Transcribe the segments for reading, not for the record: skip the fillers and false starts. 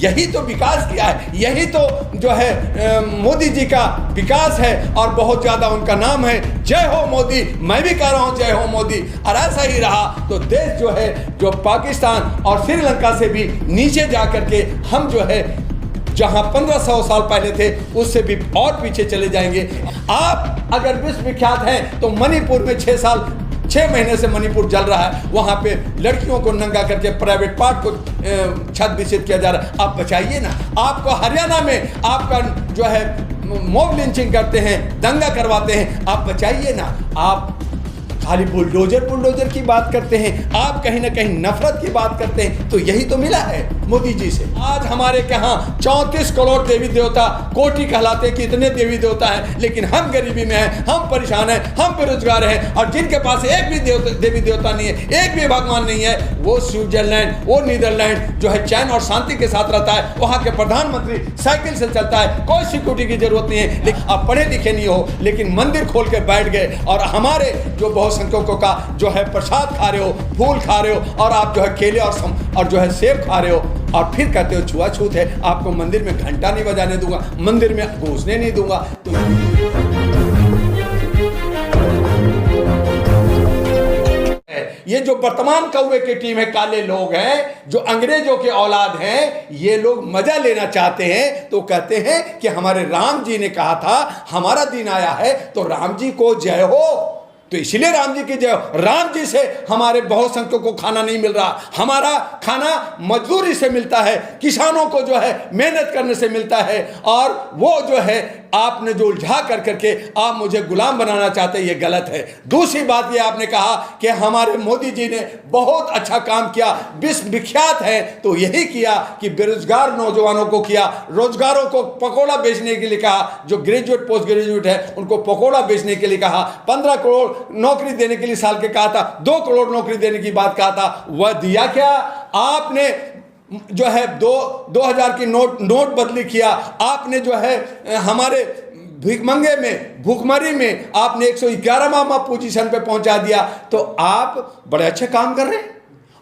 यही तो विकास किया है, यही तो जो है मोदी जी का विकास है और बहुत ज़्यादा उनका नाम है। जय हो मोदी, मैं भी कह रहा हूँ जय हो मोदी। और ऐसा ही रहा तो देश जो है, जो पाकिस्तान और श्रीलंका से भी नीचे जा करके हम जो है जहां 1500 साल पहले थे उससे भी और पीछे चले जाएंगे। आप अगर विश्व विख्यात हैं तो मणिपुर में 6 महीने से मणिपुर जल रहा है, वहां पे लड़कियों को नंगा करके प्राइवेट पार्ट को छत विच्छेद किया जा रहा है। आप बचाइए ना। आपको हरियाणा में आपका जो है मॉब लिंचिंग करते हैं, दंगा करवाते हैं, आप बचाइए ना। आप खाली बुलडोजर की बात करते हैं, आप कहीं ना कहीं नफरत की बात करते हैं। तो यही तो मिला है मोदी जी से। आज हमारे यहाँ 34 करोड़ देवी देवता कोटि कहलाते हैं कि इतने देवी देवता हैं, लेकिन हम गरीबी में हैं, हम परेशान हैं, हम बेरोजगार हैं। और जिनके पास एक भी देवी देवता नहीं है, एक भी भगवान नहीं है, वो स्विट्जरलैंड, वो नीदरलैंड जो है चैन और शांति के साथ रहता है। वहाँ के प्रधानमंत्री साइकिल से चलता है, कोई सिक्योरिटी की जरूरत नहीं है। लेकिन आप पढ़े लिखे नहीं हो, लेकिन मंदिर खोल के बैठ गए और हमारे जो बहुसंख्यकों का जो है प्रसाद खा रहे हो, फूल खा रहे हो, और आप जो है केले और जो है सेब खा रहे हो, और फिर कहते हो छुआछूत है। आपको मंदिर में घंटा नहीं बजाने दूंगा, मंदिर में घुसने नहीं दूंगा। तो ये जो वर्तमान कौवे की टीम है, काले लोग हैं जो अंग्रेजों के औलाद हैं, ये लोग मजा लेना चाहते हैं। तो कहते हैं कि हमारे राम जी ने कहा था हमारा दिन आया है तो राम जी को जय हो। तो इसलिए राम जी की जय। राम जी से हमारे बहुसंख्यकों को खाना नहीं मिल रहा, हमारा खाना मजदूरी से मिलता है, किसानों को जो है मेहनत करने से मिलता है। और वो जो है आपने जो उलझा करके आप मुझे गुलाम बनाना चाहते हैं, ये गलत है। दूसरी बात ये आपने कहा कि हमारे मोदी जी ने बहुत अच्छा काम किया, विश्व विख्यात है। तो यही किया कि बेरोजगार नौजवानों को किया, रोजगारों को पकौड़ा बेचने के लिए कहा, जो ग्रेजुएट पोस्ट ग्रेजुएट है उनको पकौड़ा बेचने के लिए कहा, 15 करोड़ नौकरी देने के लिए साल के कहा था, 2 करोड़ नौकरी देने की बात कहा था। वह दिया क्या? आपने जो है 2000 की नोट बदली किया। आपने जो है हमारे भिखमंगे में, भूखमरी में आपने 111वां पोजीशन पे पहुंचा दिया। तो आप बड़े अच्छे काम कर रहे हैं।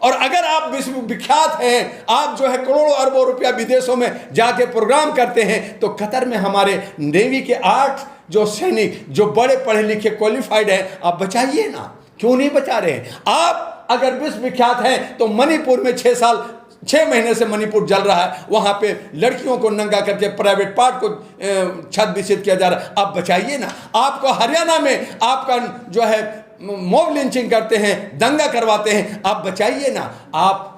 और अगर आप विश्व विख्यात हैं, आप जो है करोड़ों अरबों रुपया विदेशों में जाके प्रोग्राम करते हैं, तो कतर में हमारे नेवी के 8 जो सैनिक जो बड़े पढ़े लिखे क्वालिफाइड हैं, आप बचाइए ना। क्यों नहीं बचा रहे हैं? आप अगर विश्व विख्यात हैं तो मणिपुर में 6 महीने से मणिपुर जल रहा है, वहां पे लड़कियों को नंगा करके प्राइवेट पार्ट को छत विच्छेद किया जा रहा है। आप बचाइए ना। आपको हरियाणा में आपका जो है मॉब लिंचिंग करते हैं, दंगा करवाते हैं, आप बचाइए ना। आप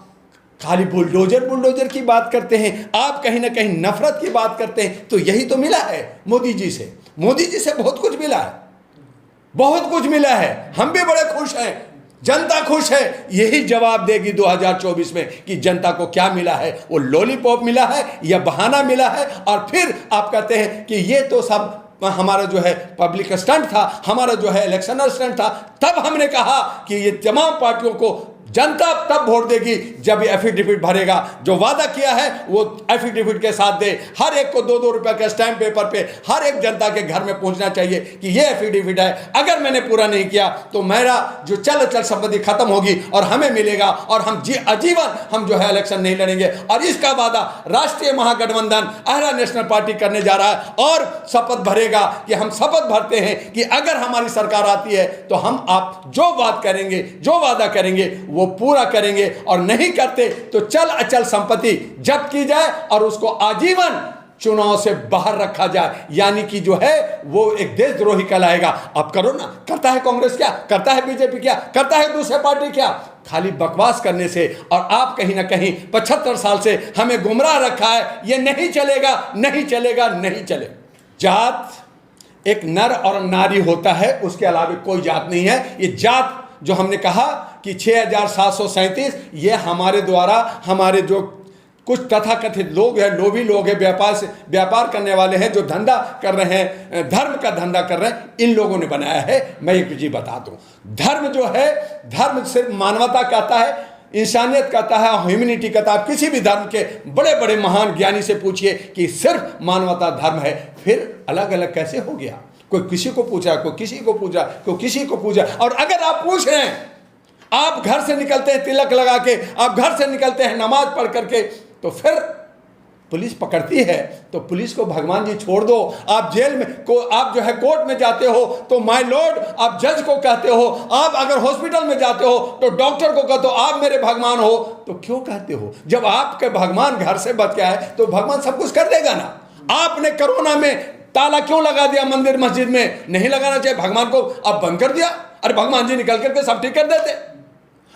खाली बुलडोजर की बात करते हैं, आप कहीं ना कहीं नफरत की बात करते हैं। तो यही तो मिला है मोदी जी से। मोदी जी से बहुत कुछ मिला है, बहुत कुछ मिला है। हम भी बड़े खुश हैं, जनता खुश है। यही जवाब देगी 2024 में कि जनता को क्या मिला है। वो लॉलीपॉप मिला है या बहाना मिला है। और फिर आप कहते हैं कि ये तो सब हमारा जो है पब्लिक स्टंट था, हमारा जो है इलेक्शनल स्टंट था। तब हमने कहा कि ये तमाम पार्टियों को जनता तब वोट देगी जब ये एफिडेविट भरेगा। जो वादा किया है वो एफिडेविट के साथ दे। हर एक को 2-2 रुपए के स्टैम्प पेपर पे हर एक जनता के घर में पहुंचना चाहिए कि ये एफिडेविट है। अगर मैंने पूरा नहीं किया तो मेरा जो चल संपत्ति खत्म होगी और हमें मिलेगा, और हम आजीवन हम जो है इलेक्शन नहीं लड़ेंगे। और इसका वादा राष्ट्रीय महागठबंधन अहरा नेशनल पार्टी करने जा रहा है। और शपथ भरेगा कि हम शपथ भरते हैं कि अगर हमारी सरकार आती है तो हम आप जो बात करेंगे, जो वादा करेंगे वो पूरा करेंगे। और नहीं करते तो चल अचल संपत्ति जब्त की जाए और उसको आजीवन चुनाव से बाहर रखा जाए। यानी कि जो है वो एक देशद्रोही कहलाएगा। अब करो ना। करता है कांग्रेस क्या, करता है बीजेपी क्या, करता है दूसरे पार्टी क्या? खाली बकवास करने से। और आप कहीं ना कहीं 75 साल से हमें गुमराह रखा है। ये नहीं चलेगा, नहीं चलेगा, नहीं चलेगा। जात एक नर और नारी होता है, उसके अलावा कोई जात नहीं है। ये जात जो हमने कहा कि 6737 ये हमारे द्वारा, हमारे जो कुछ तथाकथित लोग हैं, लोभी लोग हैं, व्यापार करने वाले हैं, जो धंधा कर रहे हैं, धर्म का धंधा कर रहे हैं, इन लोगों ने बनाया है। मैं एक चीज बता दूं, धर्म जो है, धर्म सिर्फ मानवता कहता है, इंसानियत कहता है, ह्यूमैनिटी कहता है। आप किसी भी धर्म के बड़े बड़े महान ज्ञानी से पूछिए कि सिर्फ मानवता धर्म है। फिर अलग अलग कैसे हो गया? कोई किसी को पूछा, कोई किसी को पूछा, कोई किसी को पूछा। और अगर आप पूछ रहे हैं, आप घर से निकलते हैं तिलक लगा के, आप घर से निकलते हैं नमाज पढ़ करके, तो फिर पुलिस पकड़ती है तो पुलिस को भगवान जी छोड़ दो। आप जेल में को आप जो है कोर्ट में जाते हो तो माय लॉर्ड आप जज को कहते हो, आप अगर हॉस्पिटल में जाते हो तो डॉक्टर को कहते हो आप मेरे भगवान हो। तो क्यों कहते हो? जब आपके भगवान घर से बच गया है तो भगवान सब कुछ कर देगा ना। आपने कोरोना में ताला क्यों लगा दिया मंदिर मस्जिद में? नहीं लगाना चाहिए। भगवान को आप बंद कर दिया, अरे भगवान जी निकल करके सब ठीक कर देते।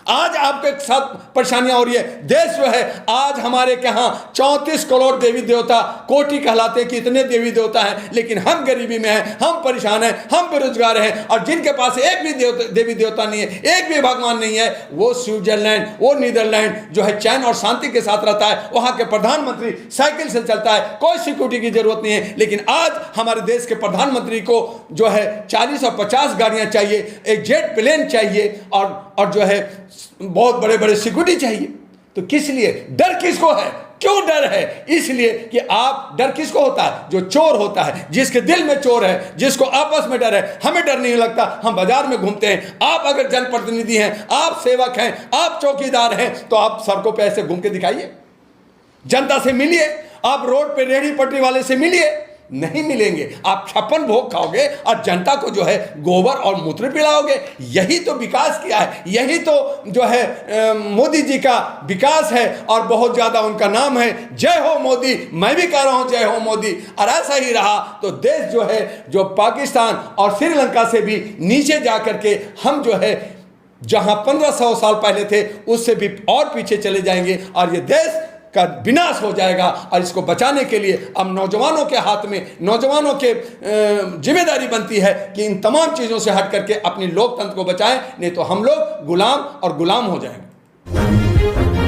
आज आपके साथ परेशानियां हो रही है। देश जो है आज हमारे यहाँ 34 करोड़ देवी देवता कोटि कहलाते हैं कि इतने देवी देवता हैं, लेकिन हम गरीबी में हैं, हम परेशान हैं, हम बेरोजगार हैं। और जिनके पास एक भी देवी देवता नहीं है, एक भी भगवान नहीं है, वो स्विट्जरलैंड, वो नीदरलैंड जो है चैन और शांति के साथ रहता है। वहाँ के प्रधानमंत्री साइकिल से चलता है, कोई सिक्योरिटी की जरूरत नहीं है। लेकिन आज हमारे देश के प्रधानमंत्री को जो है 40 और 50 गाड़ियाँ चाहिए, एक जेट प्लेन चाहिए और जो है बहुत बड़े बड़े सिक्योरिटी चाहिए। तो किस लिए? डर किसको है? क्यों डर है? इसलिए कि आप डर किसको होता है? जो चोर होता है, जिसके दिल में चोर है, जिसको आपस में डर है। हमें डर नहीं लगता, हम बाजार में घूमते हैं। आप अगर जनप्रतिनिधि हैं, आप सेवक हैं, आप चौकीदार हैं, तो आप सड़कों पे ऐसे घूम के दिखाइए, जनता से मिलिए, आप रोड पे रेहड़ी पटरी वाले से मिलिए। नहीं मिलेंगे, आप 56 भोग खाओगे और जनता को जो है गोबर और मूत्र पिलाओगे। यही तो विकास किया है, यही तो जो है मोदी जी का विकास है और बहुत ज्यादा उनका नाम है। जय हो मोदी। मैं भी कह रहा हूं जय हो मोदी। और ऐसा ही रहा तो देश जो है, जो पाकिस्तान और श्रीलंका से भी नीचे जा करके हम जो है जहां 1500 साल पहले थे उससे भी और पीछे चले जाएंगे और ये देश का विनाश हो जाएगा। और इसको बचाने के लिए अब नौजवानों के हाथ में, नौजवानों के जिम्मेदारी बनती है कि इन तमाम चीज़ों से हट करके अपनी लोकतंत्र को बचाएं, नहीं तो हम लोग गुलाम और गुलाम हो जाएंगे।